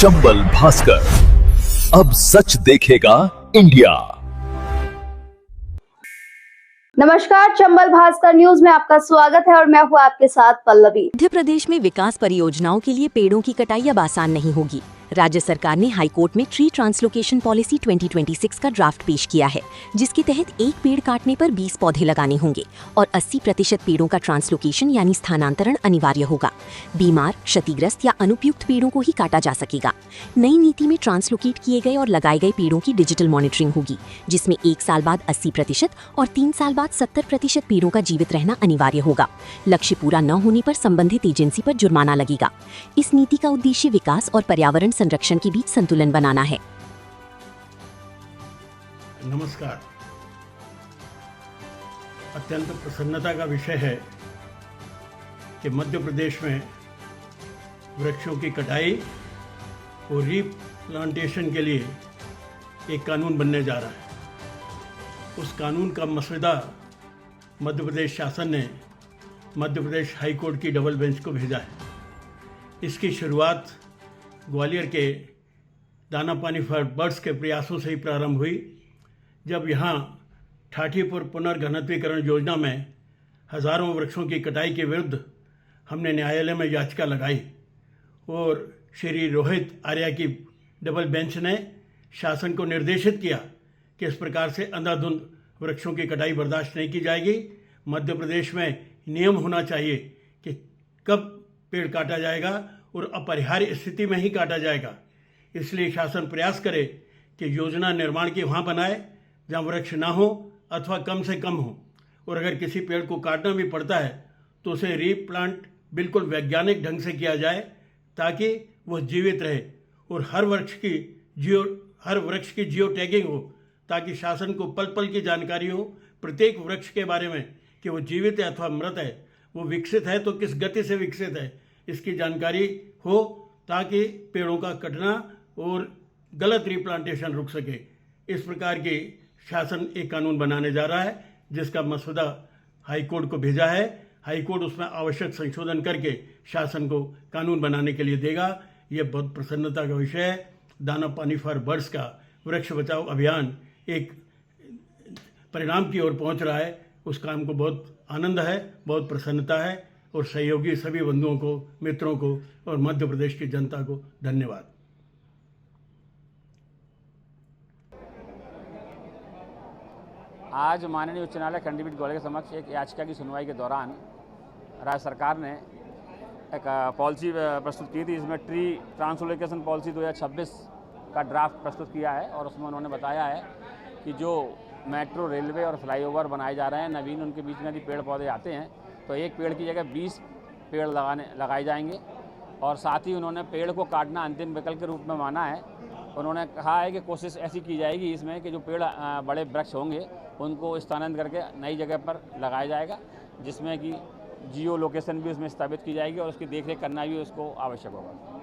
चंबल भास्कर, अब सच देखेगा इंडिया। नमस्कार, चंबल भास्कर न्यूज में आपका स्वागत है और मैं हूँ आपके साथ पल्लवी। मध्य प्रदेश में विकास परियोजनाओं के लिए पेड़ों की कटाई अब आसान नहीं होगी। राज्य सरकार ने हाईकोर्ट में ट्री ट्रांसलोकेशन पॉलिसी 2026 का ड्राफ्ट पेश किया है, जिसके तहत एक पेड़ काटने पर 20 पौधे लगाने होंगे और 80% पेड़ों का ट्रांसलोकेशन यानी स्थानांतरण अनिवार्य होगा। बीमार, क्षतिग्रस्त या अनुपयुक्त पेड़ों को ही काटा जा सकेगा। नई नीति में ट्रांसलोकेट किए गए और लगाए गए पेड़ों की डिजिटल मॉनिटरिंग होगी, जिसमें 1 साल बाद 80% और 3 साल बाद 70% पेड़ों का जीवित रहना अनिवार्य होगा। लक्ष्य पूरा न होने पर संबंधित एजेंसी पर जुर्माना लगेगा। इस नीति का उद्देश्य विकास और पर्यावरण संरक्षण के बीच संतुलन बनाना है। नमस्कार। अत्यंत प्रसन्नता का विषय है कि मध्य प्रदेश में वृक्षों की कटाई और रीप्लांटेशन के लिए एक कानून बनने जा रहा है। उस कानून का मसौदा मध्य प्रदेश शासन ने मध्य प्रदेश हाई कोर्ट की डबल बेंच को भेजा है। इसकी शुरुआत ग्वालियर के दाना पानी फॉर बर्ड्स के प्रयासों से ही प्रारंभ हुई, जब यहाँ ठाठीपुर पुनर्घनत्वीकरण योजना में हज़ारों वृक्षों की कटाई के विरुद्ध हमने न्यायालय में याचिका लगाई और श्री रोहित आर्या की डबल बेंच ने शासन को निर्देशित किया कि इस प्रकार से अंधाधुंध वृक्षों की कटाई बर्दाश्त नहीं की जाएगी। मध्य प्रदेश में नियम होना चाहिए कि कब पेड़ काटा जाएगा और अपरिहार्य स्थिति में ही काटा जाएगा। इसलिए शासन प्रयास करे कि योजना निर्माण की वहाँ बनाए जहाँ वृक्ष ना हो अथवा कम से कम हो, और अगर किसी पेड़ को काटना भी पड़ता है तो उसे रीप्लांट बिल्कुल वैज्ञानिक ढंग से किया जाए ताकि वह जीवित रहे और हर वृक्ष की जियो टैगिंग हो, ताकि शासन को पल पल की जानकारी हो प्रत्येक वृक्ष के बारे में कि वो जीवित है अथवा मृत है, वो विकसित है तो किस गति से विकसित है, इसकी जानकारी हो ताकि पेड़ों का कटना और गलत रिप्लांटेशन रुक सके। इस प्रकार की शासन एक कानून बनाने जा रहा है, जिसका मसौदा हाई कोर्ट को भेजा है। हाई कोर्ट उसमें आवश्यक संशोधन करके शासन को कानून बनाने के लिए देगा। ये बहुत प्रसन्नता का विषय है। दाना पानी फॉर बर्ड्स का वृक्ष बचाओ अभियान एक परिणाम की ओर पहुंच रहा है। उस काम को बहुत आनंद है, बहुत प्रसन्नता है और सहयोगी सभी बंधुओं को, मित्रों को और मध्य प्रदेश की जनता को धन्यवाद। आज माननीय उच्च न्यायालय खंडपीठ ग्वालियर के समक्ष एक याचिका की सुनवाई के दौरान राज्य सरकार ने एक पॉलिसी प्रस्तुत की थी। इसमें ट्री ट्रांसलोकेशन पॉलिसी 2026 का ड्राफ्ट प्रस्तुत किया है और उसमें उन्होंने बताया है कि जो मेट्रो, रेलवे और फ्लाईओवर बनाए जा रहे हैं नवीन, उनके बीच में यदि पेड़ पौधे आते हैं तो एक पेड़ की जगह 20 पेड़ लगाए जाएंगे। और साथ ही उन्होंने पेड़ को काटना अंतिम विकल्प के रूप में माना है। उन्होंने कहा है कि कोशिश ऐसी की जाएगी इसमें कि जो पेड़ बड़े वृक्ष होंगे उनको स्थानांतरित करके नई जगह पर लगाया जाएगा, जिसमें कि जियो लोकेशन भी उसमें स्थापित की जाएगी और उसकी देखरेख करना भी उसको आवश्यक होगा।